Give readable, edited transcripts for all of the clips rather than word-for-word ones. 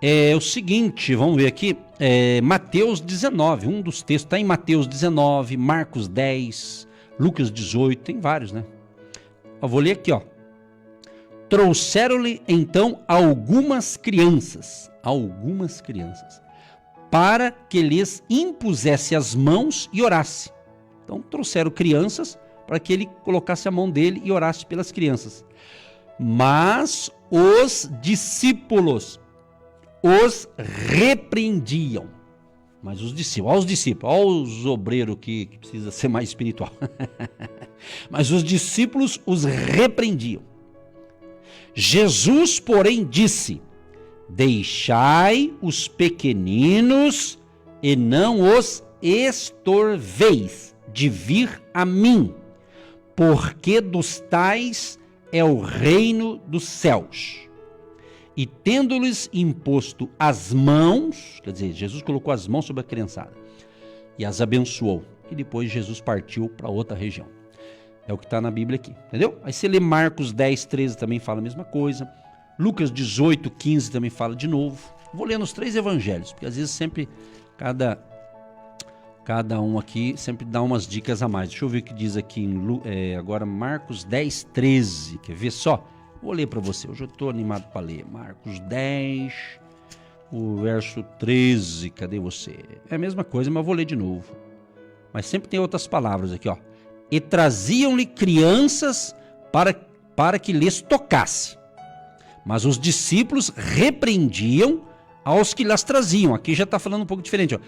É o seguinte, vamos ver aqui, Mateus 19, um dos textos, está em Mateus 19, Marcos 10, Lucas 18, tem vários, né? Eu vou ler aqui, ó. Trouxeram-lhe então algumas crianças, para que lhes impusesse as mãos e orasse. Então trouxeram crianças para que ele colocasse a mão dele e orasse pelas crianças. Mas os discípulos os repreendiam. Mas os discípulos, olha os obreiros que precisa ser mais espiritual. Mas os discípulos os repreendiam. Jesus, porém, disse: deixai os pequeninos e não os estorveis de vir a mim, porque dos tais é o reino dos céus. E tendo-lhes imposto as mãos, quer dizer, Jesus colocou as mãos sobre a criançada e as abençoou. E depois Jesus partiu para outra região. É o que está na Bíblia aqui, entendeu? Aí você lê Marcos 10, 13, também fala a mesma coisa. Lucas 18, 15 também fala de novo. Vou ler nos 3 evangelhos, porque às vezes sempre cada um aqui sempre dá umas dicas a mais. Deixa eu ver o que diz aqui agora Marcos 10, 13. Quer ver só? Vou ler para você. Hoje eu estou animado para ler. Marcos 10, o verso 13. Cadê você? É a mesma coisa, mas eu vou ler de novo. Mas sempre tem outras palavras aqui, ó. E traziam-lhe crianças para que lhes tocasse. Mas os discípulos repreendiam aos que las traziam. Aqui já está falando um pouco diferente, ó.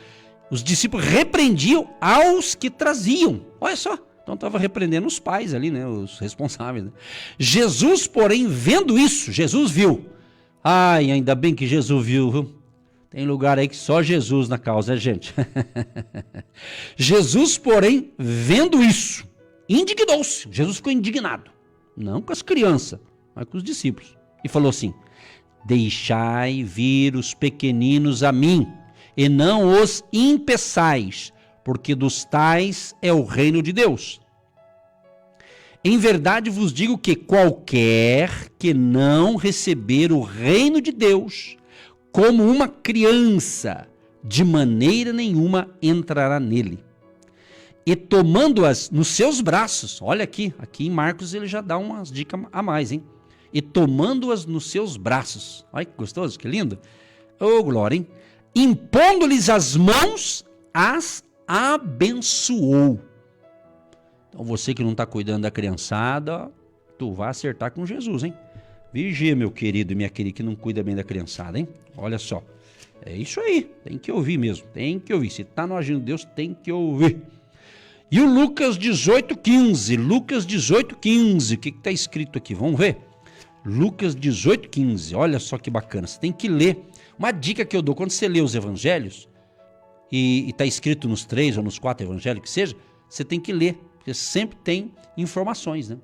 Os discípulos repreendiam aos que traziam. Olha só. Então estava repreendendo os pais ali, né? Os responsáveis. Né? Jesus, porém, vendo isso, Jesus viu. Ai, ainda bem que Jesus viu, viu? Tem lugar aí que só Jesus na causa, gente. Jesus, porém, vendo isso, indignou-se. Jesus ficou indignado. Não com as crianças, mas com os discípulos. E falou assim: deixai vir os pequeninos a mim, e não os impeçais, porque dos tais é o reino de Deus. Em verdade vos digo que qualquer que não receber o reino de Deus como uma criança, de maneira nenhuma entrará nele. E tomando-as nos seus braços, olha aqui em Marcos ele já dá umas dicas a mais, hein? E tomando-as nos seus braços, olha que gostoso, que lindo. Ô, glória, hein? Impondo-lhes as mãos, as abençoou. Então você que não está cuidando da criançada, tu vai acertar com Jesus, hein? Vigia, meu querido e minha querida, que não cuida bem da criançada, hein? Olha só, é isso aí, tem que ouvir mesmo, tem que ouvir. Se está no agindo de Deus, tem que ouvir. E o Lucas 18:15, Lucas 18:15, o que está escrito aqui? Vamos ver? Lucas 18:15, olha só que bacana, você tem que ler. Uma dica que eu dou, quando você lê os evangelhos, e está escrito nos 3 ou nos 4 evangelhos que seja, você tem que ler, porque sempre tem informações, né?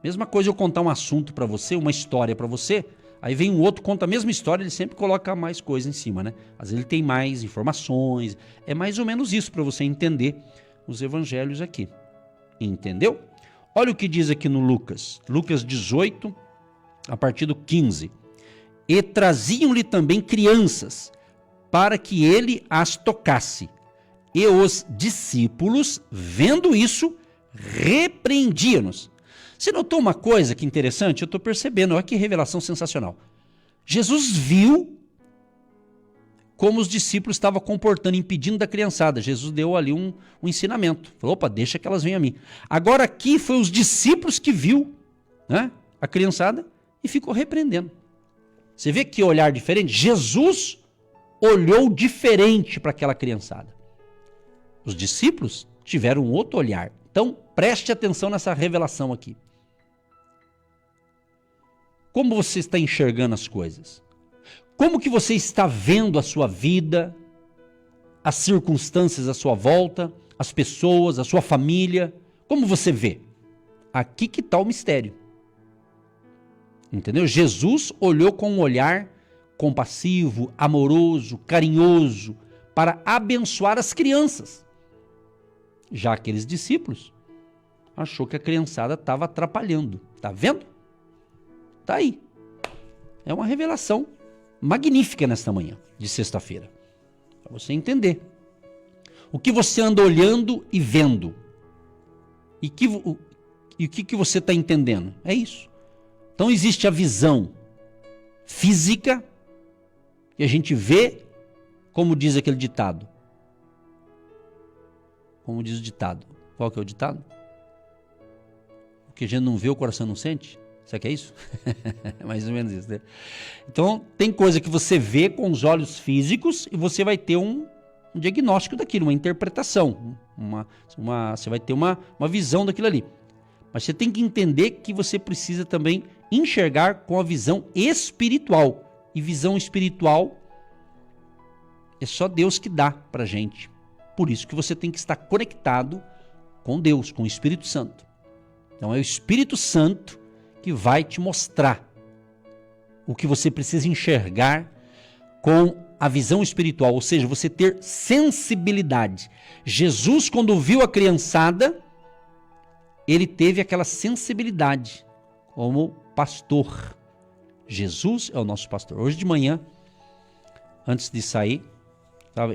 Mesma coisa eu contar um assunto para você, uma história para você, aí vem um outro, conta a mesma história, ele sempre coloca mais coisa em cima, né? Às vezes ele tem mais informações, é mais ou menos isso para você entender os evangelhos aqui. Entendeu? Olha o que diz aqui no Lucas 18, a partir do 15. E traziam-lhe também crianças, para que ele as tocasse. E os discípulos, vendo isso, repreendiam-nos. Você notou uma coisa que interessante? Eu estou percebendo, olha que revelação sensacional. Jesus viu como os discípulos estavam comportando, impedindo da criançada. Jesus deu ali um ensinamento. Falou, opa, deixa que elas venham a mim. Agora aqui foi os discípulos que viu, né, a criançada e ficou repreendendo. Você vê que olhar diferente? Jesus olhou diferente para aquela criançada. Os discípulos tiveram um outro olhar. Então, preste atenção nessa revelação aqui. Como você está enxergando as coisas? Como que você está vendo a sua vida, as circunstâncias à sua volta, as pessoas, a sua família? Como você vê? Aqui que está o mistério. Entendeu? Jesus olhou com um olhar compassivo, amoroso, carinhoso, para abençoar as crianças. Já aqueles discípulos achou que a criançada estava atrapalhando. Tá vendo? Tá aí. É uma revelação magnífica nesta manhã de sexta-feira. Para você entender. O que você anda olhando e vendo. E o que você está entendendo. É isso. Então existe a visão física, que a gente vê, como diz aquele ditado. Como diz o ditado. Qual que é o ditado? O que a gente não vê, o coração não sente? Será que é isso? Mais ou menos isso, né? Então, tem coisa que você vê com os olhos físicos e você vai ter um diagnóstico daquilo, uma interpretação. Você vai ter uma visão daquilo ali. Mas você tem que entender que você precisa também enxergar com a visão espiritual. E visão espiritual é só Deus que dá pra gente. Por isso que você tem que estar conectado com Deus, com o Espírito Santo. Então é o Espírito Santo que vai te mostrar o que você precisa enxergar com a visão espiritual, ou seja, você ter sensibilidade. Jesus, quando viu a criançada, ele teve aquela sensibilidade como pastor. Jesus é o nosso pastor. Hoje de manhã, antes de sair,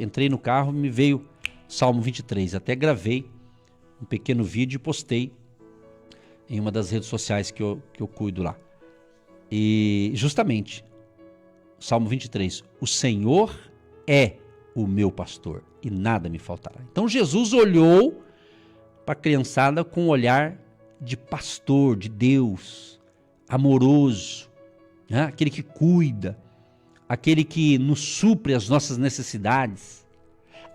entrei no carro, me veio Salmo 23. Até gravei um pequeno vídeo e postei em uma das redes sociais que eu cuido lá. E justamente, Salmo 23, o Senhor é o meu pastor e nada me faltará. Então Jesus olhou para a criançada com um olhar de pastor, de Deus, amoroso, né? Aquele que cuida, aquele que nos supre as nossas necessidades,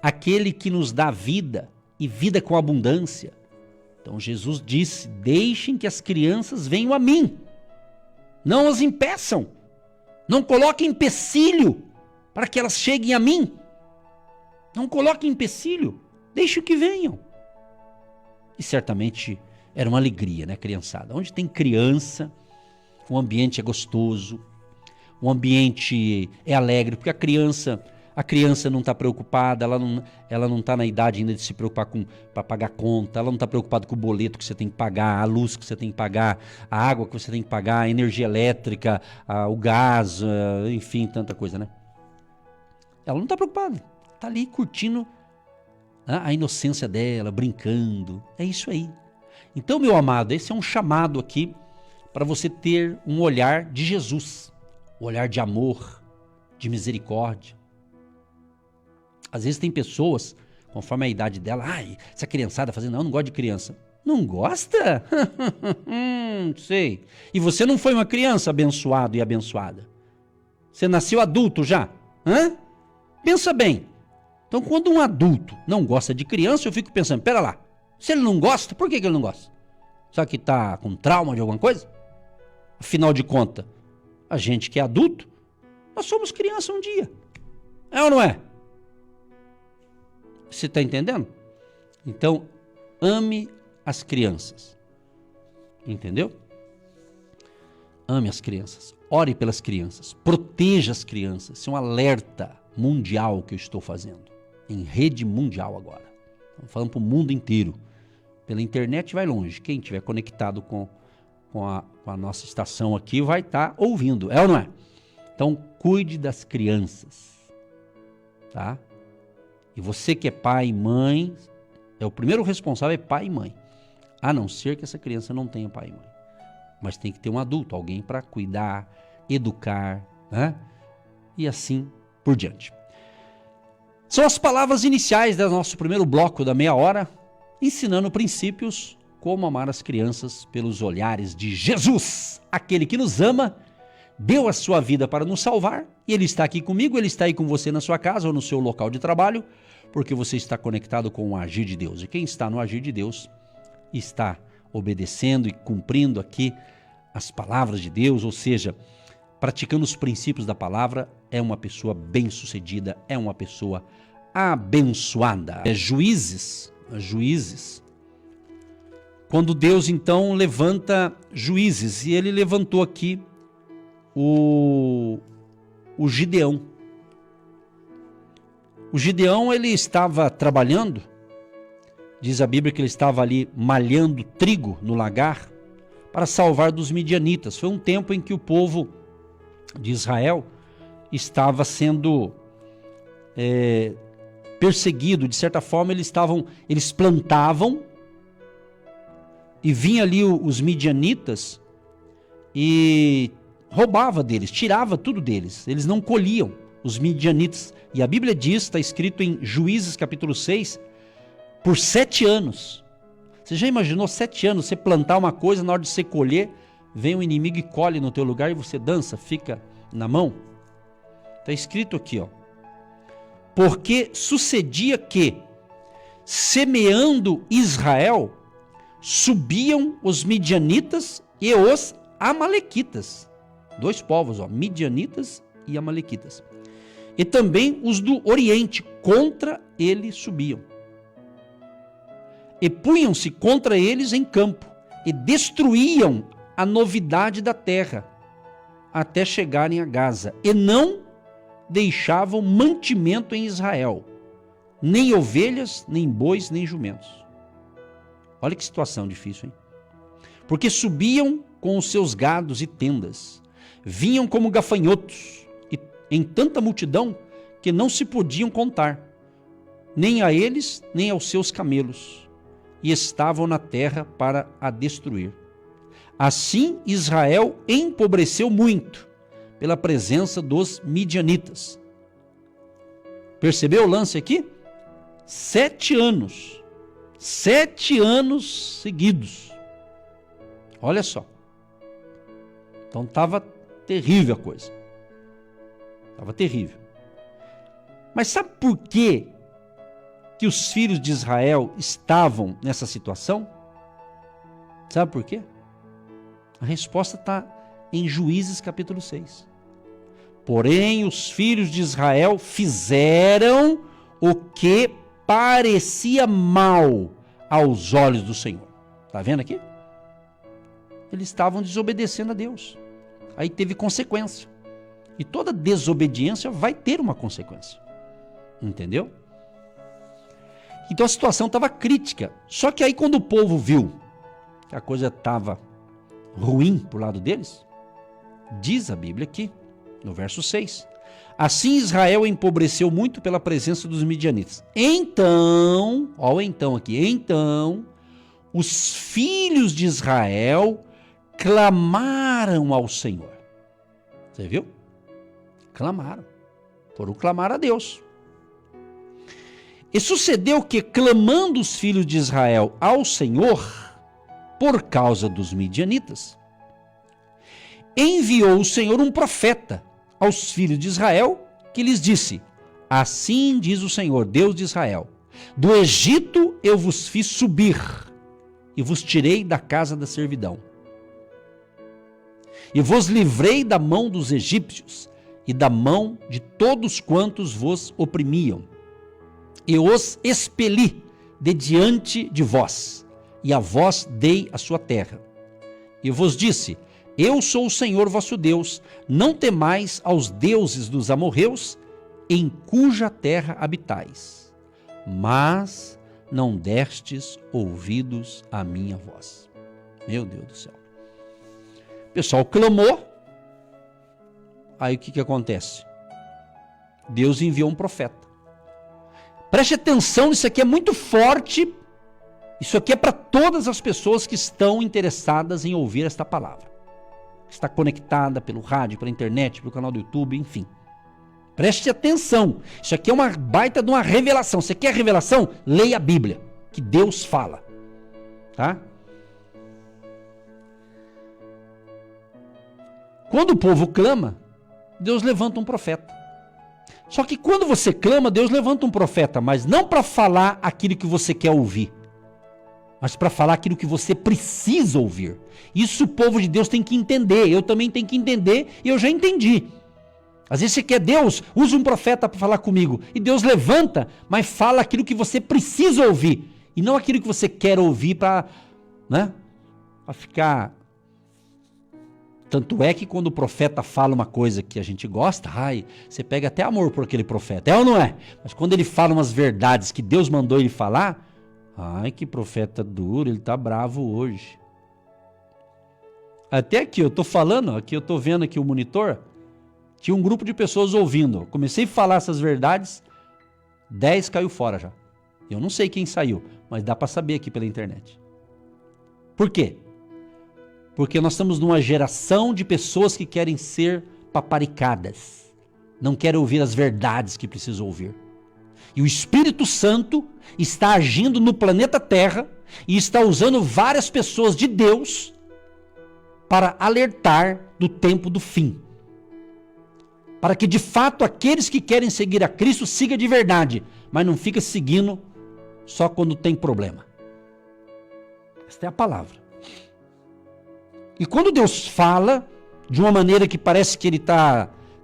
aquele que nos dá vida e vida com abundância. Então Jesus disse, deixem que as crianças venham a mim, não as impeçam, não coloquem empecilho para que elas cheguem a mim, não coloquem empecilho, deixem que venham. E certamente era uma alegria, né, criançada? Onde tem criança, o ambiente é gostoso, o ambiente é alegre, porque a criança não está preocupada, ela não está na idade ainda de se preocupar para pagar conta, ela não está preocupada com o boleto que você tem que pagar, a luz que você tem que pagar, a água que você tem que pagar, a energia elétrica, o gás, enfim, tanta coisa, né? Ela não está preocupada, está ali curtindo a inocência dela, brincando, é isso aí. Então, meu amado, esse é um chamado aqui para você ter um olhar de Jesus, um olhar de amor, de misericórdia. Às vezes tem pessoas, conforme a idade dela, essa criançada fazendo, não, eu não gosto de criança. Não gosta? Sei. E você não foi uma criança abençoado e abençoada? Você nasceu adulto já? Pensa bem. Então, quando um adulto não gosta de criança, eu fico pensando, pera lá, se ele não gosta, por que ele não gosta? Será que está com trauma de alguma coisa? Afinal de contas, a gente que é adulto, nós somos criança um dia. É ou não é? Você está entendendo? Então, ame as crianças. Entendeu? Ame as crianças. Ore pelas crianças. Proteja as crianças. Isso é um alerta mundial que eu estou fazendo. Em rede mundial agora. Estamos falando para o mundo inteiro. Pela internet vai longe. Quem estiver conectado com a nossa estação aqui vai estar ouvindo. É ou não é? Então, cuide das crianças. Tá? E você que é pai e mãe, o primeiro responsável é pai e mãe. A não ser que essa criança não tenha pai e mãe. Mas tem que ter um adulto, alguém para cuidar, educar, né? E assim por diante. São as palavras iniciais do nosso primeiro bloco da meia hora, ensinando princípios como amar as crianças pelos olhares de Jesus, aquele que nos ama, deu a sua vida para nos salvar, e Ele está aqui comigo, Ele está aí com você na sua casa ou no seu local de trabalho, porque você está conectado com o agir de Deus. E quem está no agir de Deus está obedecendo e cumprindo aqui as palavras de Deus, ou seja, praticando os princípios da palavra, é uma pessoa bem-sucedida, é uma pessoa abençoada. Juízes, quando Deus então levanta juízes, e Ele levantou aqui o Gideão. O Gideão, ele estava trabalhando, diz a Bíblia que ele estava ali malhando trigo no lagar para salvar dos midianitas. Foi um tempo em que o povo de Israel estava sendo perseguido. De certa forma, eles plantavam e vinha ali os midianitas e roubava deles, tirava tudo deles. Eles não colhiam, os midianitas. E a Bíblia diz, está escrito em Juízes capítulo 6, por 7 anos. Você já imaginou 7 anos você plantar uma coisa, na hora de você colher, vem um inimigo e colhe no teu lugar e você dança, fica na mão? Está escrito aqui, ó. Porque sucedia que, semeando Israel, subiam os midianitas e os amalequitas. 2 povos, ó, midianitas e amalequitas. E também os do Oriente, contra ele subiam. E punham-se contra eles em campo, e destruíam a novidade da terra, até chegarem a Gaza. E não deixavam mantimento em Israel, nem ovelhas, nem bois, nem jumentos. Olha que situação difícil, hein? Porque subiam com os seus gados e tendas, vinham como gafanhotos, e em tanta multidão que não se podiam contar, nem a eles, nem aos seus camelos, e estavam na terra para a destruir. Assim Israel empobreceu muito pela presença dos midianitas. Percebeu o lance aqui? 7 anos. 7 anos seguidos. Olha só. Então estava terrível a coisa. Estava terrível. Mas sabe por quê que os filhos de Israel estavam nessa situação? Sabe por quê? A resposta está em Juízes capítulo 6. Porém, os filhos de Israel fizeram o que parecia mal aos olhos do Senhor. Está vendo aqui? Eles estavam desobedecendo a Deus. Aí teve consequência. E toda desobediência vai ter uma consequência. Entendeu? Então a situação estava crítica. Só que aí quando o povo viu que a coisa estava ruim pro lado deles, diz a Bíblia aqui, no verso 6. Assim Israel empobreceu muito pela presença dos midianitas. Então, ó o então aqui, então os filhos de Israel clamaram ao Senhor. Você viu? Clamaram. Foram clamar a Deus. E sucedeu que, clamando os filhos de Israel ao Senhor, por causa dos midianitas, enviou o Senhor um profeta aos filhos de Israel, que lhes disse: assim diz o Senhor, Deus de Israel, do Egito eu vos fiz subir, e vos tirei da casa da servidão, e vos livrei da mão dos egípcios, e da mão de todos quantos vos oprimiam, e os expeli de diante de vós, e a vós dei a sua terra. E vos disse: eu sou o Senhor vosso Deus, não temais aos deuses dos amorreus, em cuja terra habitais. Mas não destes ouvidos à minha voz. Meu Deus do céu. O pessoal clamou. Aí o que acontece? Deus enviou um profeta. Preste atenção, isso aqui é muito forte. Isso aqui é para todas as pessoas que estão interessadas em ouvir esta palavra. Está conectada pelo rádio, pela internet, pelo canal do YouTube, enfim. Preste atenção. Isso aqui é uma baita de uma revelação. Você quer revelação? Leia a Bíblia, que Deus fala. Tá? Quando o povo clama, Deus levanta um profeta. Só que quando você clama, Deus levanta um profeta, mas não para falar aquilo que você quer ouvir, mas para falar aquilo que você precisa ouvir. Isso o povo de Deus tem que entender, eu também tenho que entender, e eu já entendi. Às vezes você quer Deus, usa um profeta para falar comigo, e Deus levanta, mas fala aquilo que você precisa ouvir, e não aquilo que você quer ouvir para, né, para ficar... Tanto é que quando o profeta fala uma coisa que a gente gosta, ai, você pega até amor por aquele profeta, é ou não é? Mas quando ele fala umas verdades que Deus mandou ele falar, ai, que profeta duro, ele tá bravo hoje. Até aqui, eu tô falando, aqui eu tô vendo aqui o monitor, Tinha um grupo de pessoas ouvindo. Comecei a falar essas verdades, 10 caiu fora já. Eu não sei quem saiu, mas dá para saber aqui pela internet. Por quê? Porque nós estamos numa geração de pessoas que querem ser paparicadas. Não querem ouvir as verdades que precisam ouvir. E o Espírito Santo está agindo no planeta Terra e está usando várias pessoas de Deus para alertar do tempo do fim. Para que de fato aqueles que querem seguir a Cristo sigam de verdade, mas não fica seguindo só quando tem problema. Esta é a palavra. E quando Deus fala de uma maneira que parece que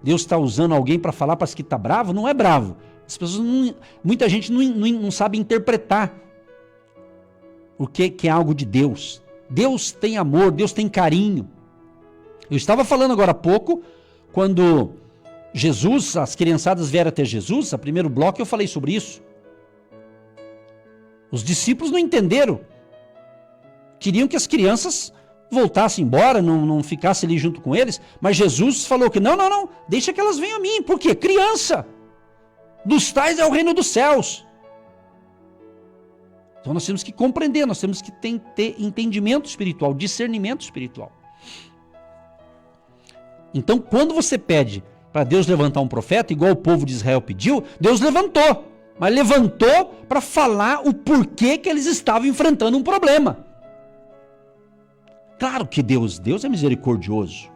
Deus está usando alguém para falar, parece que está bravo, não é bravo. As pessoas muita gente não sabe interpretar o que é algo de Deus. Deus tem amor, Deus tem carinho. Eu estava falando agora há pouco, quando Jesus, as criançadas vieram até Jesus, no primeiro bloco eu falei sobre isso. Os discípulos não entenderam. Queriam que as crianças voltassem embora, não ficassem ali junto com eles, mas Jesus falou que não, deixa que elas venham a mim. Por quê? Criança! Dos tais é o reino dos céus. Então nós temos que compreender, nós temos que ter entendimento espiritual, discernimento espiritual. Então quando você pede para Deus levantar um profeta, igual o povo de Israel pediu, Deus levantou. Mas levantou para falar o porquê que eles estavam enfrentando um problema. Claro que Deus é misericordioso.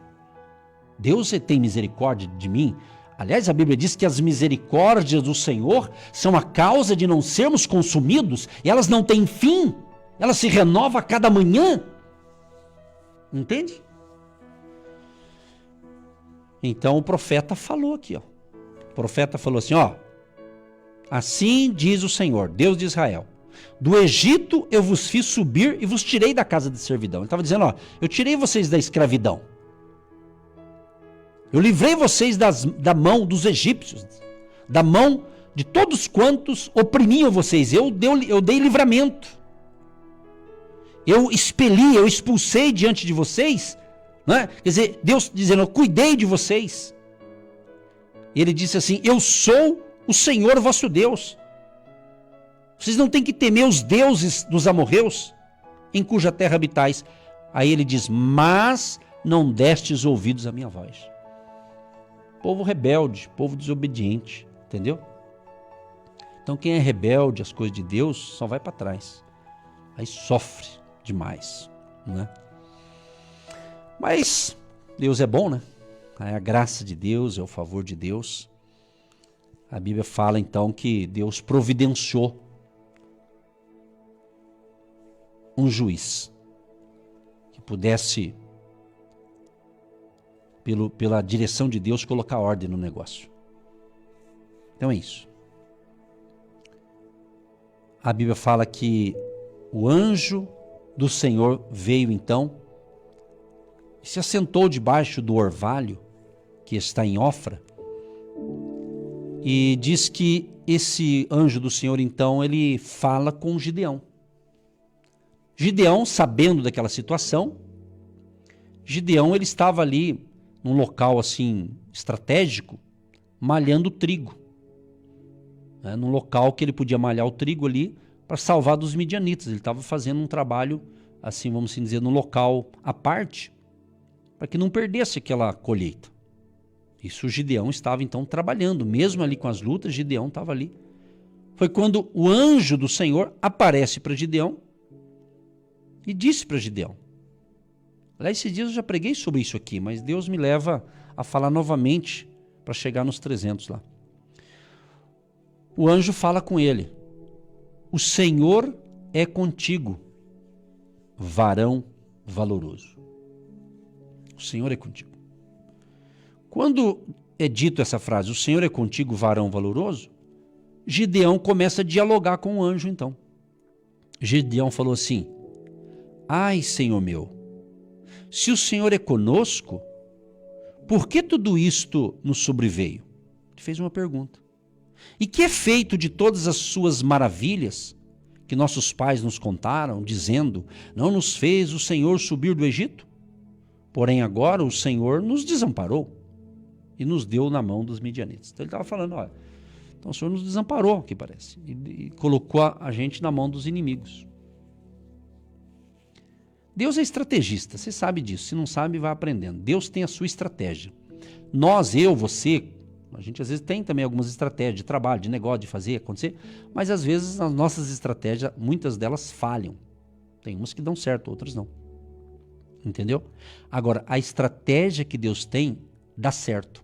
Deus tem misericórdia de mim. Aliás, a Bíblia diz que as misericórdias do Senhor são a causa de não sermos consumidos, e elas não têm fim. Elas se renovam a cada manhã. Entende? Então o profeta falou aqui, ó. O profeta falou assim, ó. Assim diz o Senhor, Deus de Israel. Do Egito eu vos fiz subir e vos tirei da casa de servidão. Ele estava dizendo, ó, eu tirei vocês da escravidão. Eu livrei vocês da mão dos egípcios, da mão de todos quantos oprimiam vocês. Eu dei livramento. Eu expeli, eu expulsei diante de vocês. Né? Quer dizer, Deus dizendo, eu cuidei de vocês. Ele disse assim, eu sou o Senhor vosso Deus. Vocês não têm que temer os deuses dos amorreus, em cuja terra habitais. Aí ele diz, mas não destes ouvidos à minha voz. Povo rebelde, povo desobediente, entendeu? Então quem é rebelde às coisas de Deus só vai para trás. Aí sofre demais, né? Mas Deus é bom, né? É a graça de Deus, é o favor de Deus. A Bíblia fala então que Deus providenciou um juiz que pudesse, pela direção de Deus, colocar ordem no negócio. Então é isso. A Bíblia fala que o anjo do Senhor veio então e se assentou debaixo do orvalho que está em Ofra, e diz que esse anjo do Senhor então ele fala com Gideão. Gideão, sabendo daquela situação, Gideão ele estava ali num local assim estratégico, malhando trigo, né? Num local que ele podia malhar o trigo ali para salvar dos midianitas. Ele estava fazendo um trabalho assim, vamos assim dizer, num local à parte, para que não perdesse aquela colheita. Isso o Gideão estava então trabalhando, mesmo ali com as lutas, Gideão estava ali. Foi quando o anjo do Senhor aparece para Gideão e disse para Gideão. Aliás, esses dias eu já preguei sobre isso aqui, mas Deus me leva a falar novamente para chegar nos 300 lá. O anjo fala com ele. O Senhor é contigo, varão valoroso. O Senhor é contigo. Quando é dito essa frase, o Senhor é contigo, varão valoroso, Gideão começa a dialogar com o anjo então. Gideão falou assim, ai, Senhor meu, se o Senhor é conosco, por que tudo isto nos sobreveio? Ele fez uma pergunta. E que é feito de todas as suas maravilhas que nossos pais nos contaram, dizendo, não nos fez o Senhor subir do Egito? Porém agora o Senhor nos desamparou e nos deu na mão dos midianitas. Então ele estava falando, olha, então o Senhor nos desamparou, que parece, e colocou a gente na mão dos inimigos. Deus é estrategista, você sabe disso. Se não sabe, vai aprendendo. Deus tem a sua estratégia. Nós, eu, você, a gente às vezes tem também algumas estratégias de trabalho, de negócio, de fazer acontecer, mas às vezes as nossas estratégias, muitas delas falham. Tem umas que dão certo, outras não. Entendeu? Agora, a estratégia que Deus tem dá certo.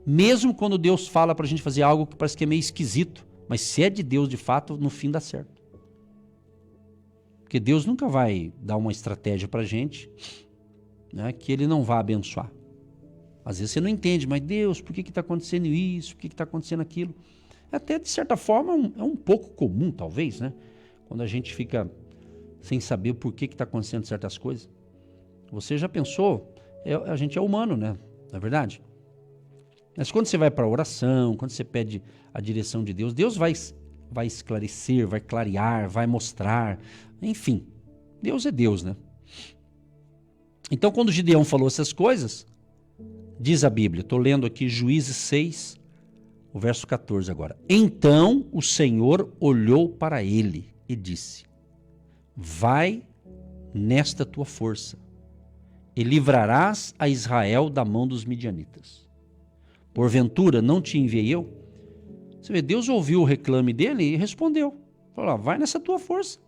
Mesmo quando Deus fala pra gente fazer algo que parece que é meio esquisito, mas se é de Deus de fato, no fim dá certo. Porque Deus nunca vai dar uma estratégia pra gente, né, que Ele não vai abençoar. Às vezes você não entende, mas Deus, por que está acontecendo isso? Por que está acontecendo aquilo? Até de certa forma é um pouco comum, talvez, né? Quando a gente fica sem saber por que está acontecendo certas coisas. Você já pensou? A gente é humano, né? Não é verdade? Mas quando você vai para a oração, quando você pede a direção de Deus, Deus vai esclarecer, vai clarear, vai mostrar. Enfim, Deus é Deus, né? Então, quando Gideão falou essas coisas, diz a Bíblia, estou lendo aqui Juízes 6, o verso 14 agora. Então o Senhor olhou para ele e disse, vai nesta tua força e livrarás a Israel da mão dos midianitas. Porventura não te enviei eu? Você vê, Deus ouviu o reclame dele e respondeu. Falou, vai nessa tua força.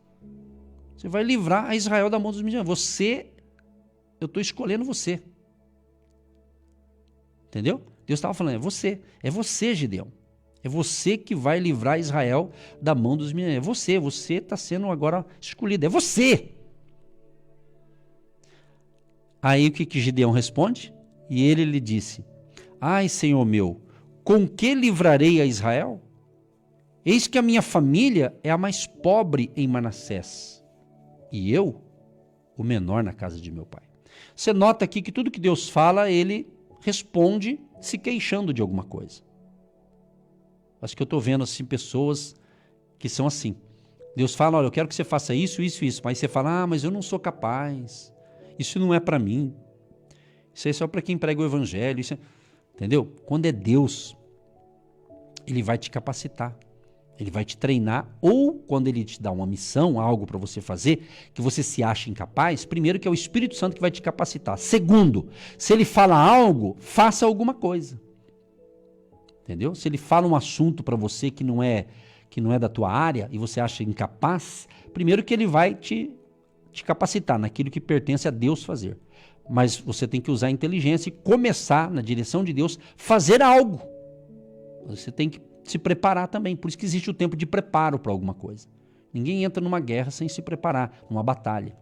Você vai livrar a Israel da mão dos midianitas. Eu estou escolhendo você. Entendeu? Deus estava falando, é você, Gideão. É você que vai livrar Israel da mão dos midianitas. É você está sendo agora escolhido, é você. Aí o que Gideão responde? E ele lhe disse, ai, Senhor meu, com que livrarei a Israel? Eis que a minha família é a mais pobre em Manassés, e eu, o menor na casa de meu pai. Você nota aqui que tudo que Deus fala, ele responde se queixando de alguma coisa. Acho que eu estou vendo assim, pessoas que são assim. Deus fala, olha, eu quero que você faça isso, isso, isso. Mas você fala, mas eu não sou capaz. Isso não é para mim. Isso é só para quem prega o evangelho. Entendeu? Quando é Deus, Ele vai te capacitar. Ele vai te treinar, ou quando ele te dá uma missão, algo para você fazer, que você se acha incapaz, primeiro que é o Espírito Santo que vai te capacitar. Segundo, se ele fala algo, faça alguma coisa. Entendeu? Se ele fala um assunto para você que não é da tua área e você acha incapaz, primeiro que ele vai te capacitar naquilo que pertence a Deus fazer. Mas você tem que usar a inteligência e começar, na direção de Deus, fazer algo. Você tem que se preparar também. Por isso que existe o tempo de preparo para alguma coisa. Ninguém entra numa guerra sem se preparar, numa batalha.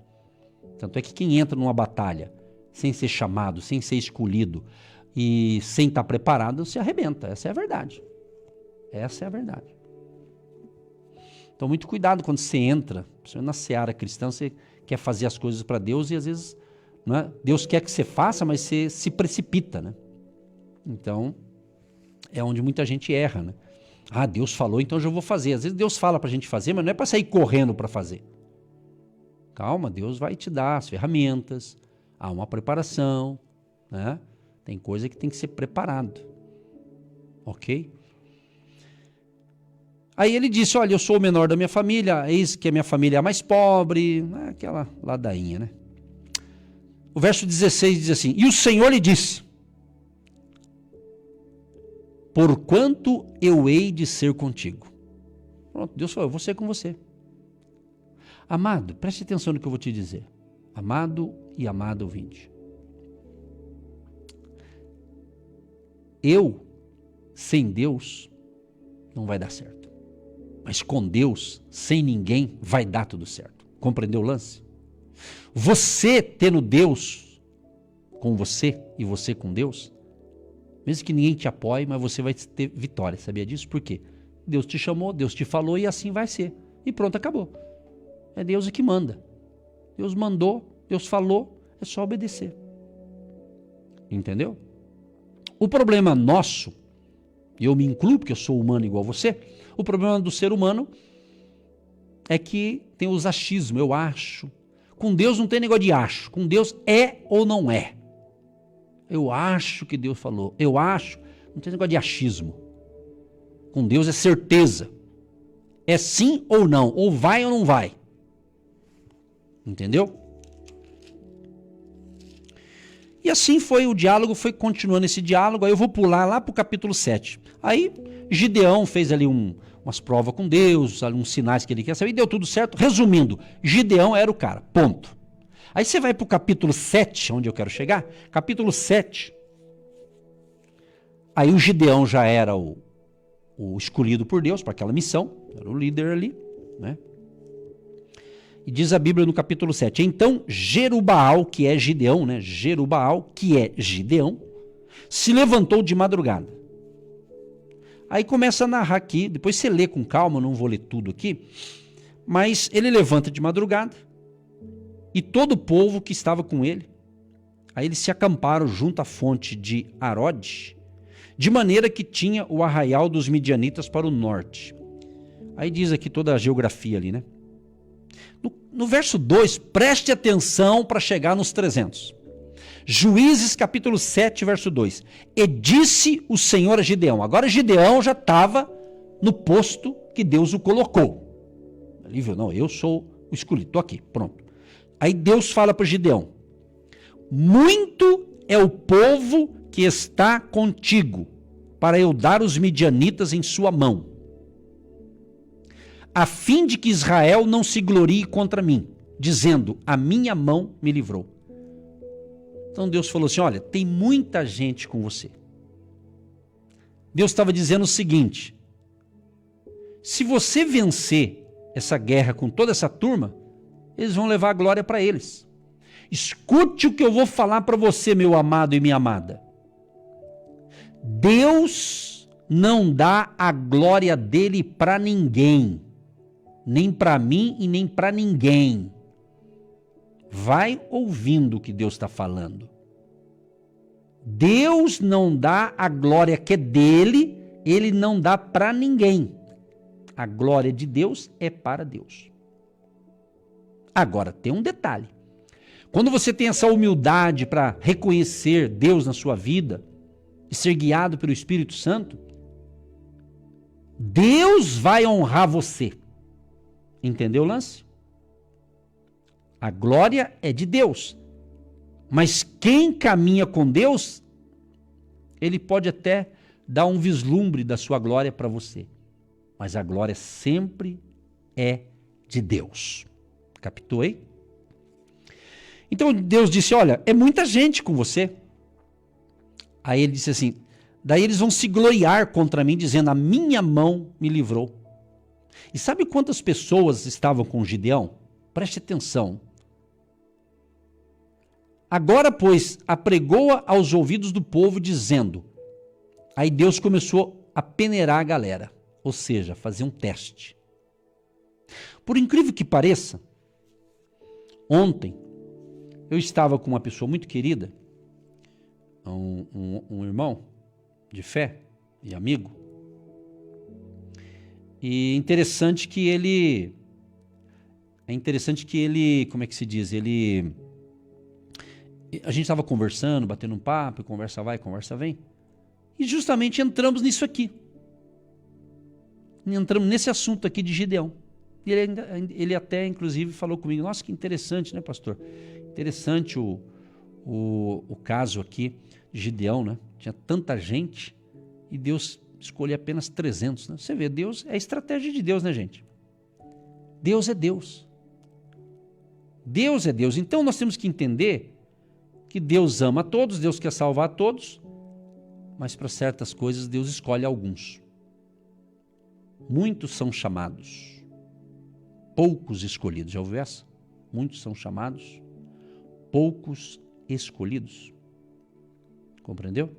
Tanto é que quem entra numa batalha sem ser chamado, sem ser escolhido e sem estar preparado, se arrebenta. Essa é a verdade. Essa é a verdade. Então, muito cuidado quando você entra, principalmente na seara cristã, você quer fazer as coisas para Deus e às vezes, não é? Deus quer que você faça, mas você se precipita, né? Então, é onde muita gente erra, né? Ah, Deus falou, então eu já vou fazer. Às vezes Deus fala para a gente fazer, mas não é para sair correndo para fazer. Calma, Deus vai te dar as ferramentas, há uma preparação, né? Tem coisa que tem que ser preparado. Ok? Aí ele disse, olha, eu sou o menor da minha família, eis que a minha família é a mais pobre, aquela ladainha, né? O verso 16 diz assim, e o Senhor lhe disse, porquanto eu hei de ser contigo. Pronto, Deus falou, eu vou ser com você. Amado, preste atenção no que eu vou te dizer. Amado e amado ouvinte. Eu, sem Deus, não vai dar certo. Mas com Deus, sem ninguém, vai dar tudo certo. Compreendeu o lance? Você tendo Deus com você e você com Deus, mesmo que ninguém te apoie, mas você vai ter vitória. Sabia disso? Por quê? Deus te chamou, Deus te falou e assim vai ser. E pronto, acabou. É Deus que manda. Deus mandou, Deus falou, é só obedecer. Entendeu? O problema nosso, e eu me incluo porque eu sou humano igual você, o problema do ser humano é que tem os achismos, eu acho. Com Deus não tem negócio de acho. Com Deus é ou não é. Eu acho que Deus falou. Eu acho. Não tem negócio de achismo. Com Deus é certeza. É sim ou não. Ou vai ou não vai. Entendeu? E assim foi o diálogo, foi continuando esse diálogo. Aí eu vou pular lá para o capítulo 7. Aí Gideão fez ali umas provas com Deus, uns sinais que ele quer saber, e deu tudo certo. Resumindo, Gideão era o cara, ponto. Aí você vai para o capítulo 7, onde eu quero chegar. Capítulo 7. Aí o Gideão já era o escolhido por Deus para aquela missão, era o líder ali, né? E diz a Bíblia no capítulo 7, então Jerubaal, que é Gideão, né? Jerubaal, que é Gideão, se levantou de madrugada. Aí começa a narrar aqui, depois você lê com calma, não vou ler tudo aqui, mas ele levanta de madrugada e todo o povo que estava com ele, aí eles se acamparam junto à fonte de Arode, de maneira que tinha o arraial dos midianitas para o norte. Aí diz aqui toda a geografia ali, né? No verso 2, preste atenção para chegar nos 300. Juízes capítulo 7, verso 2. E disse o Senhor a Gideão. Agora Gideão já estava no posto que Deus o colocou. Ele viu, não, eu sou o escolhido, estou aqui, pronto. Aí Deus fala para Gideão. Muito é o povo que está contigo, para eu dar os midianitas em sua mão, a fim de que Israel não se glorie contra mim, dizendo, a minha mão me livrou. Então Deus falou assim, olha, tem muita gente com você. Deus estava dizendo o seguinte, se você vencer essa guerra com toda essa turma, eles vão levar a glória para eles. Escute o que eu vou falar para você, meu amado e minha amada. Deus não dá a glória dele para ninguém. Nem para mim e nem para ninguém. Vai ouvindo o que Deus está falando. Deus não dá a glória que é dele, ele não dá para ninguém. A glória de Deus é para Deus. Agora, tem um detalhe. Quando você tem essa humildade para reconhecer Deus na sua vida e ser guiado pelo Espírito Santo, Deus vai honrar você. Entendeu o lance? A glória é de Deus. Mas quem caminha com Deus, ele pode até dar um vislumbre da sua glória para você. Mas a glória sempre é de Deus. Captou aí? Então Deus disse, olha, é muita gente com você. Aí ele disse assim, daí eles vão se gloriar contra mim, dizendo, a minha mão me livrou. E sabe quantas pessoas estavam com Gideão? Preste atenção. Agora, pois, apregou-a aos ouvidos do povo, dizendo. Aí Deus começou a peneirar a galera, ou seja, fazer um teste. Por incrível que pareça, ontem eu estava com uma pessoa muito querida, um irmão de fé e amigo, e interessante que ele, como é que se diz, a gente estava conversando, batendo um papo, conversa vai, conversa vem, e justamente entramos nisso aqui, entramos nesse assunto aqui de Gideão, e ele até inclusive falou comigo, nossa, que interessante, né, pastor, interessante o caso aqui de Gideão, né, tinha tanta gente, e Deus escolher apenas 300, né? Você vê, Deus é a estratégia de Deus, né, gente? Deus é Deus. Deus é Deus. Então nós temos que entender que Deus ama a todos, Deus quer salvar a todos, mas para certas coisas Deus escolhe alguns. Muitos são chamados, poucos escolhidos. Já ouviu essa? Muitos são chamados, poucos escolhidos. Compreendeu?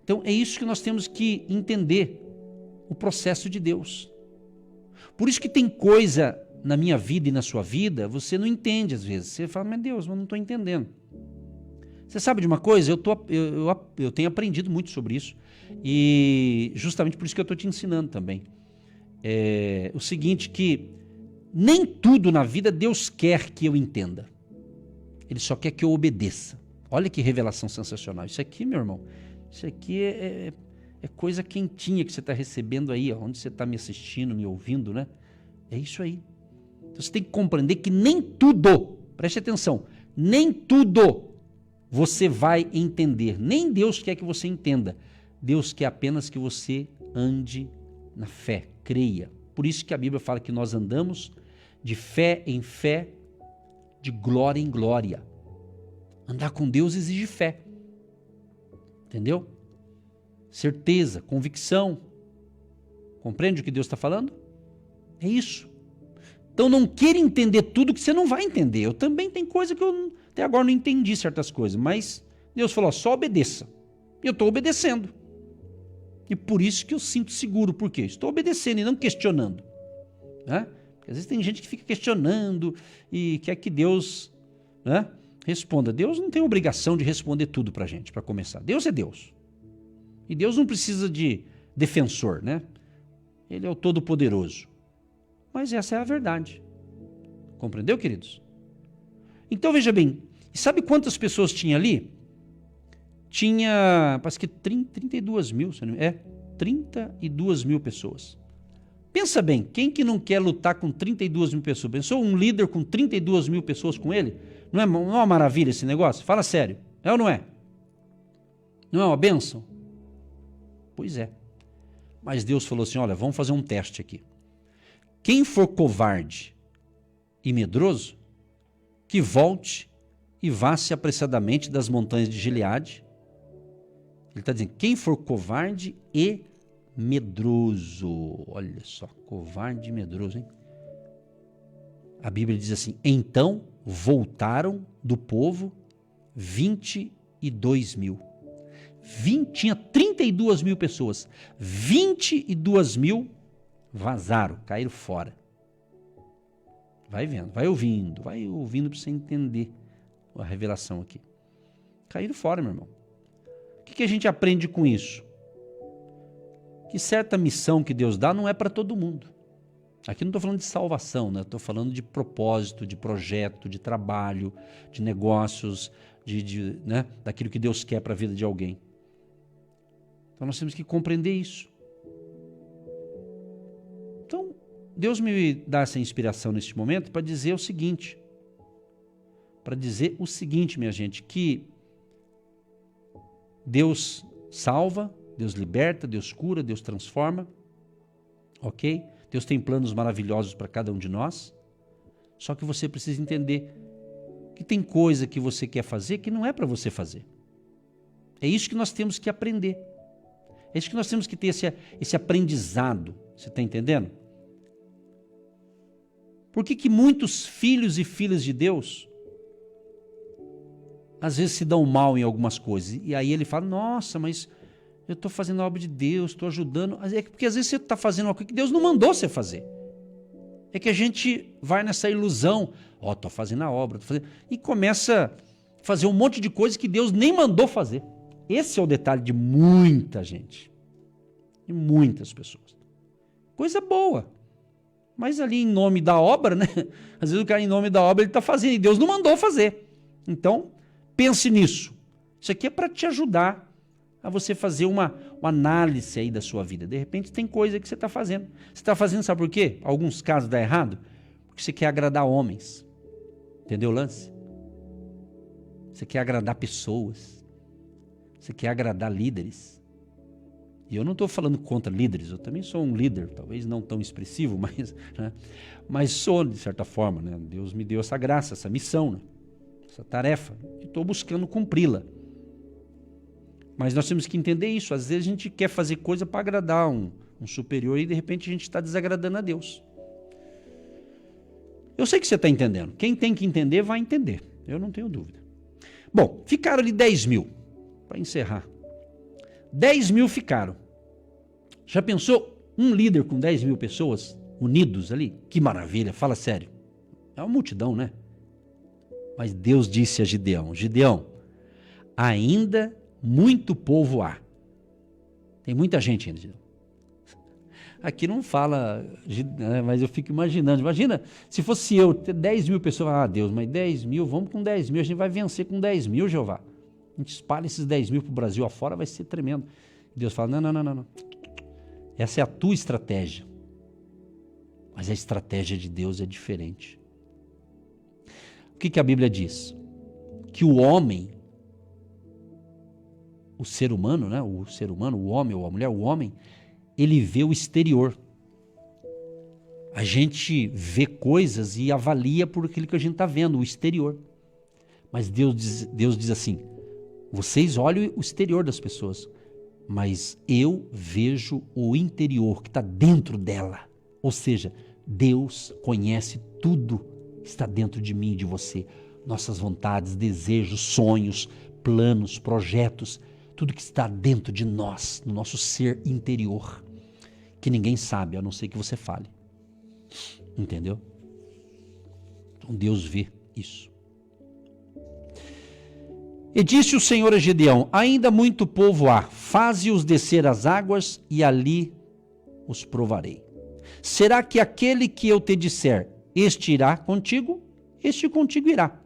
Então é isso que nós temos que entender, o processo de Deus. Por isso que tem coisa na minha vida e na sua vida, você não entende às vezes. Você fala, meu Deus, mas não estou entendendo. Você sabe de uma coisa? Eu tenho aprendido muito sobre isso. E justamente por isso que eu estou te ensinando também. O seguinte, que nem tudo na vida Deus quer que eu entenda. Ele só quer que eu obedeça. Olha que revelação sensacional. Isso aqui, meu irmão, isso aqui É coisa quentinha que você está recebendo aí, ó, onde você está me assistindo, me ouvindo, né? É isso aí. Então você tem que compreender que nem tudo, preste atenção, nem tudo você vai entender. Nem Deus quer que você entenda. Deus quer apenas que você ande na fé, creia. Por isso que a Bíblia fala que nós andamos de fé em fé, de glória em glória. Andar com Deus exige fé. Entendeu? Certeza, convicção. Compreende o que Deus está falando? É isso. Então não queira entender tudo que você não vai entender. Eu também tenho coisa que eu até agora não entendi certas coisas, mas Deus falou, só obedeça. E eu estou obedecendo. E por isso que eu sinto seguro. Por quê? Estou obedecendo e não questionando. Né? Porque às vezes tem gente que fica questionando e quer que Deus, né, responda. Deus não tem obrigação de responder tudo para a gente, para começar. Deus é Deus. E Deus não precisa de defensor, né? Ele é o Todo-Poderoso. Mas essa é a verdade. Compreendeu, queridos? Então, veja bem, e sabe quantas pessoas tinha ali? Tinha, parece que 32 mil, 32 mil pessoas. Pensa bem, quem que não quer lutar com 32 mil pessoas? Pensou um líder com 32 mil pessoas com ele? Não é uma maravilha esse negócio? Fala sério, é ou não é? Não é uma bênção? Pois é. Mas Deus falou assim, olha, vamos fazer um teste aqui. Quem for covarde e medroso, que volte e vá-se apressadamente das montanhas de Gileade. Ele está dizendo, quem for covarde e medroso. Olha só, covarde e medroso, hein? A Bíblia diz assim, então voltaram do povo 22 mil. Tinha 32 mil pessoas, 22 mil vazaram, caíram fora. Vai vendo, vai ouvindo para você entender a revelação aqui. Caíram fora, meu irmão. O que a gente aprende com isso? Que certa missão que Deus dá não é para todo mundo. Aqui não estou falando de salvação, né? Estou falando de propósito, de projeto, de trabalho, de negócios, né? Daquilo que Deus quer para a vida de alguém. Então nós temos que compreender isso. Então, Deus me dá essa inspiração neste momento para dizer o seguinte. Minha gente, que Deus salva, Deus liberta, Deus cura, Deus transforma, ok? Deus tem planos maravilhosos para cada um de nós, só que você precisa entender que tem coisa que você quer fazer que não é para você fazer. É isso que nós temos que aprender. É isso que nós temos que ter esse aprendizado, você está entendendo? Por que muitos filhos e filhas de Deus às vezes se dão mal em algumas coisas? E aí ele fala, nossa, mas eu estou fazendo a obra de Deus, estou ajudando. É porque às vezes você está fazendo uma coisa que Deus não mandou você fazer. É que a gente vai nessa ilusão, estou fazendo a obra, e começa a fazer um monte de coisas que Deus nem mandou fazer. Esse é o detalhe de muita gente, de muitas pessoas. Coisa boa. Mas ali em nome da obra, né? Às vezes o cara em nome da obra ele está fazendo e Deus não mandou fazer. Então, pense nisso. Isso aqui é para te ajudar a você fazer uma análise aí da sua vida. De repente tem coisa que você está fazendo. Você está fazendo, sabe por quê? Alguns casos dá errado. Porque você quer agradar homens. Entendeu o lance? Você quer agradar pessoas. Você quer agradar líderes. E eu não estou falando contra líderes, eu também sou um líder, talvez não tão expressivo, mas sou de certa forma, né? Deus me deu essa graça, essa missão, né? Essa tarefa, e estou buscando cumpri-la. Mas nós temos que entender isso, às vezes a gente quer fazer coisa para agradar um superior e de repente a gente está desagradando a Deus. Eu sei que você está entendendo, quem tem que entender vai entender, eu não tenho dúvida. Bom, ficaram ali 10 mil, para encerrar. 10 mil ficaram. Já pensou um líder com 10 mil pessoas unidos ali? Que maravilha, fala sério. É uma multidão, né? Mas Deus disse a Gideão, Gideão, ainda muito povo há. Tem muita gente ainda, Gideão. Aqui não fala, mas eu fico imaginando. Imagina se fosse eu, ter 10 mil pessoas. Deus, mas 10 mil, vamos com 10 mil, a gente vai vencer com 10 mil, Jeová. A gente espalha esses 10 mil para o Brasil afora, vai ser tremendo. Deus fala, não. Essa é a tua estratégia. Mas a estratégia de Deus é diferente. O que a Bíblia diz? Que o homem, o ser humano, né? O homem ou a mulher, o homem, ele vê o exterior. A gente vê coisas e avalia por aquilo que a gente está vendo, o exterior. Mas Deus diz assim, vocês olham o exterior das pessoas, mas eu vejo o interior que está dentro dela. Ou seja, Deus conhece tudo que está dentro de mim e de você. Nossas vontades, desejos, sonhos, planos, projetos, tudo que está dentro de nós, no nosso ser interior, que ninguém sabe, a não ser que você fale. Entendeu? Então Deus vê isso. E disse o Senhor a Gideão, ainda muito povo há, faze-os descer as águas e ali os provarei. Será que aquele que eu te disser, este irá contigo? Este contigo irá.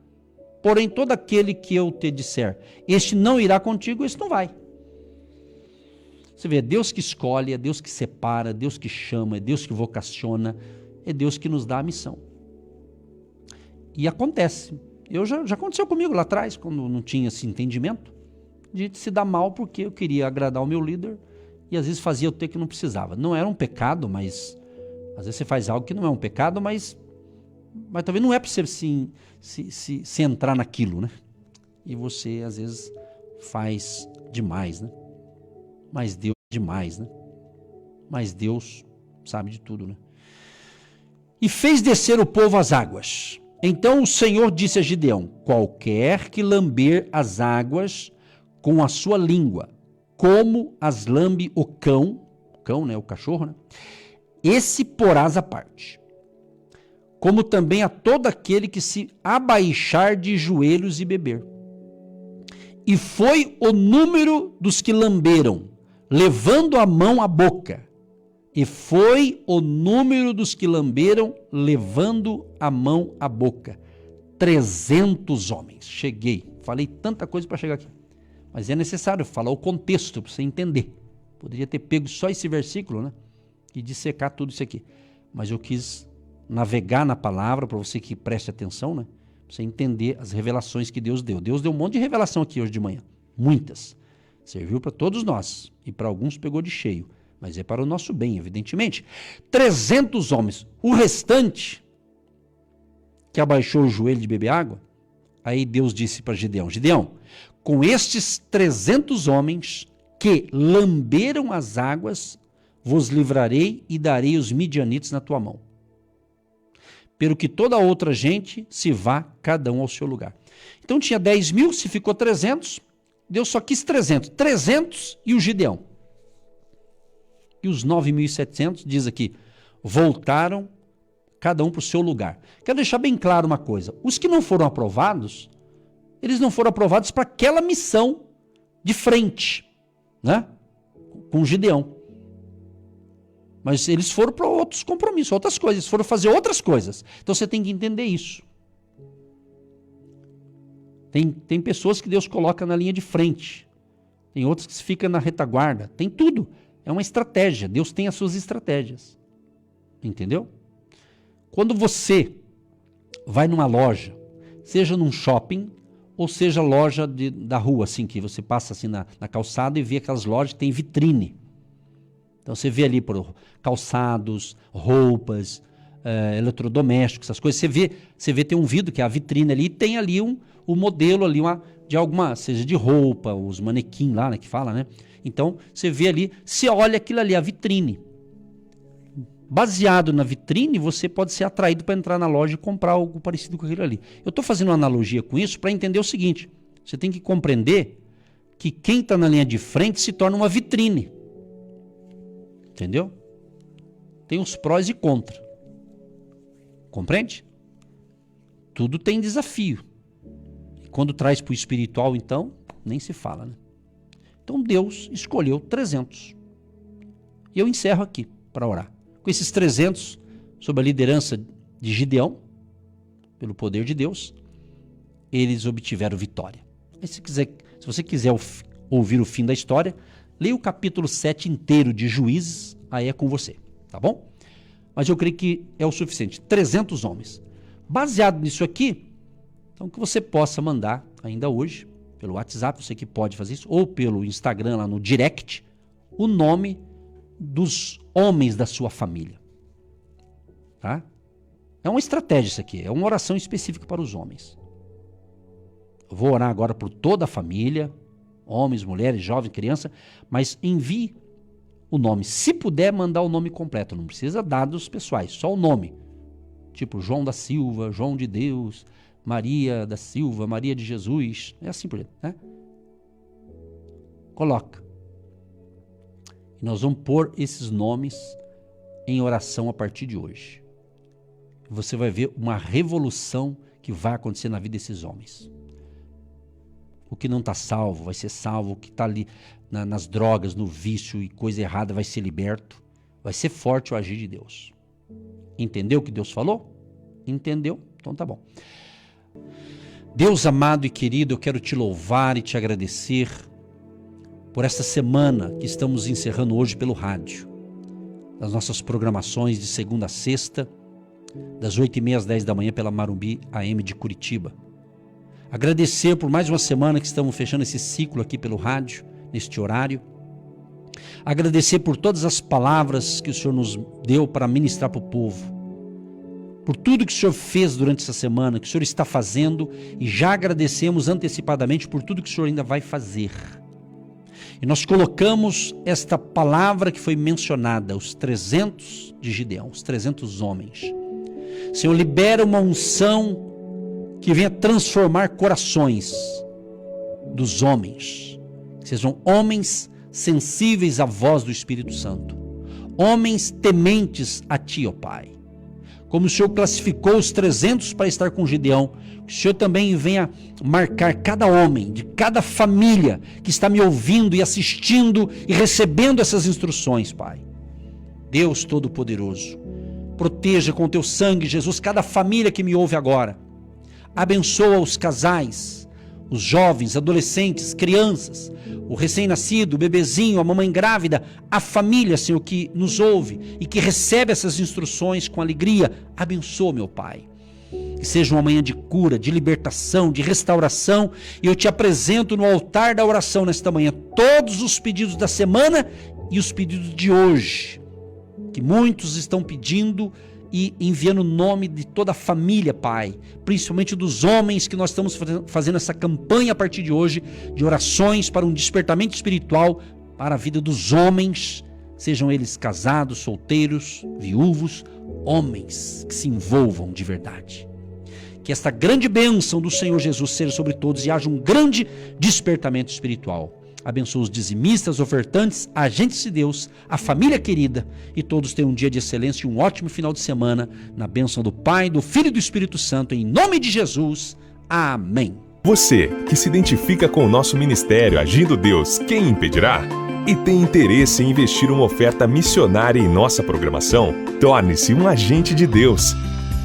Porém, todo aquele que eu te disser, este não irá contigo, este não vai. Você vê, é Deus que escolhe, é Deus que separa, é Deus que chama, é Deus que vocaciona, é Deus que nos dá a missão. E acontece. Já aconteceu comigo lá atrás, quando não tinha esse entendimento, de se dar mal porque eu queria agradar o meu líder e às vezes fazia o que não precisava. Não era um pecado, mas às vezes você faz algo que não é um pecado, mas talvez não é para você se entrar naquilo, né? E você às vezes faz demais, né? Mas Deus é demais, né? Mas Deus sabe de tudo, né? E fez descer o povo às águas. Então o Senhor disse a Gideão, qualquer que lamber as águas com a sua língua, como as lambe o cão, né, o cachorro, né? Esse porás à parte. Como também a todo aquele que se abaixar de joelhos e beber. E foi o número dos que lamberam, levando a mão à boca. E foi o número dos que lamberam, levando a mão à boca. 300 homens. Cheguei. Falei tanta coisa para chegar aqui. Mas é necessário falar o contexto para você entender. Poderia ter pego só esse versículo, né? E dissecar tudo isso aqui. Mas eu quis navegar na palavra para você que preste atenção, né? Para você entender as revelações que Deus deu. Deus deu um monte de revelação aqui hoje de manhã. Muitas. Serviu para todos nós. E para alguns pegou de cheio. Mas é para o nosso bem, evidentemente. 300 homens. O restante, que abaixou o joelho de beber água, aí Deus disse para Gideão, Gideão, com estes 300 homens que lamberam as águas, vos livrarei e darei os midianitas na tua mão. Pelo que toda outra gente se vá, cada um ao seu lugar. Então tinha 10 mil, se ficou 300, Deus só quis 300. 300 e o Gideão. E os 9.700, diz aqui, voltaram cada um para o seu lugar. Quero deixar bem claro uma coisa. Os que não foram aprovados, eles não foram aprovados para aquela missão de frente, né? Com Gideão. Mas eles foram para outros compromissos, outras coisas, foram fazer outras coisas. Então você tem que entender isso. Tem pessoas que Deus coloca na linha de frente. Tem outras que ficam na retaguarda. Tem tudo. É uma estratégia. Deus tem as suas estratégias. Entendeu? Quando você vai numa loja, seja num shopping, ou seja loja da rua, assim, que você passa assim na calçada e vê aquelas lojas que tem vitrine. Então você vê ali por calçados, roupas, eletrodomésticos, essas coisas. Você vê tem um vidro que é a vitrine ali, e tem ali um modelo ali de alguma, seja de roupa, os manequim lá, né, que fala, né? Então você vê ali, você olha aquilo ali, a vitrine. Baseado na vitrine, você pode ser atraído para entrar na loja e comprar algo parecido com aquilo ali. Eu estou fazendo uma analogia com isso para entender o seguinte: você tem que compreender que quem está na linha de frente se torna uma vitrine. Entendeu? Tem os prós e contras. Compreende? Tudo tem desafio. E quando traz para o espiritual, então, nem se fala, né? Então Deus escolheu 300. E eu encerro aqui para orar. Com esses 300, sob a liderança de Gideão, pelo poder de Deus, eles obtiveram vitória. Aí, se você quiser ouvir o fim da história, Leia o capítulo 7 inteiro de Juízes, aí é com você, tá bom? Mas eu creio que é o suficiente, 300 homens. Baseado nisso aqui, então que você possa mandar ainda hoje, pelo WhatsApp, você que pode fazer isso, ou pelo Instagram, lá no direct, o nome dos homens da sua família. Tá? É uma estratégia isso aqui, é uma oração específica para os homens. Eu vou orar agora por toda a família, homens, mulheres, jovens, crianças, mas envie o nome. Se puder, mandar o nome completo, não precisa dados pessoais, só o nome. Tipo João da Silva, João de Deus, Maria da Silva, Maria de Jesus, é assim por aí, né? Coloca. E nós vamos pôr esses nomes em oração a partir de hoje. Você vai ver uma revolução que vai acontecer na vida desses homens. O que não está salvo vai ser salvo, o que está ali nas drogas, no vício e coisa errada vai ser liberto. Vai ser forte o agir de Deus. Entendeu o que Deus falou? Entendeu? Então tá bom. Deus amado e querido, eu quero te louvar e te agradecer por esta semana que estamos encerrando hoje pelo rádio. Das nossas programações de segunda a sexta, das 8h30 às 10 da manhã pela Marumbi AM de Curitiba. Agradecer por mais uma semana que estamos fechando esse ciclo aqui pelo rádio, neste horário. Agradecer por todas as palavras que o Senhor nos deu para ministrar para o povo. Por tudo que o Senhor fez durante essa semana, que o Senhor está fazendo, e já agradecemos antecipadamente por tudo que o Senhor ainda vai fazer. E nós colocamos esta palavra que foi mencionada, os 300 de Gideão, os 300 homens. Senhor, libera uma unção que venha transformar corações dos homens. Que sejam homens sensíveis à voz do Espírito Santo. Homens tementes a Ti, ó Pai. Como o Senhor classificou os 300 para estar com Gideão, que o Senhor também venha marcar cada homem, de cada família que está me ouvindo e assistindo e recebendo essas instruções, Pai. Deus Todo-Poderoso, proteja com o Teu sangue, Jesus, cada família que me ouve agora. Abençoa os casais, os jovens, adolescentes, crianças, o recém-nascido, o bebezinho, a mamãe grávida, a família, Senhor, que nos ouve e que recebe essas instruções com alegria. Abençoa, meu Pai. Que seja uma manhã de cura, de libertação, de restauração. E eu te apresento no altar da oração nesta manhã todos os pedidos da semana e os pedidos de hoje, que muitos estão pedindo e enviando o nome de toda a família, Pai, principalmente dos homens, que nós estamos fazendo essa campanha a partir de hoje, de orações para um despertamento espiritual para a vida dos homens, sejam eles casados, solteiros, viúvos, homens que se envolvam de verdade. Que esta grande bênção do Senhor Jesus seja sobre todos e haja um grande despertamento espiritual. Abençoa os dizimistas, ofertantes, agentes de Deus, a família querida, e todos tenham um dia de excelência e um ótimo final de semana, na bênção do Pai, do Filho e do Espírito Santo, em nome de Jesus. Amém. Você que se identifica com o nosso ministério Agindo Deus, quem impedirá? E tem interesse em investir uma oferta missionária em nossa programação? Torne-se um agente de Deus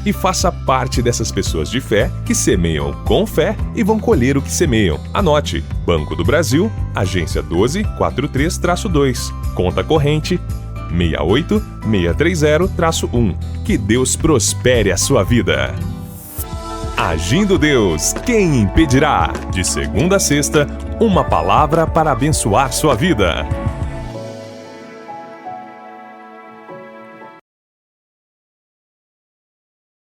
e faça parte dessas pessoas de fé que semeiam com fé e vão colher o que semeiam. Anote: Banco do Brasil, agência 1243-2, conta corrente 68630-1. Que Deus prospere a sua vida. Agindo Deus, quem impedirá? De segunda a sexta, uma palavra para abençoar sua vida.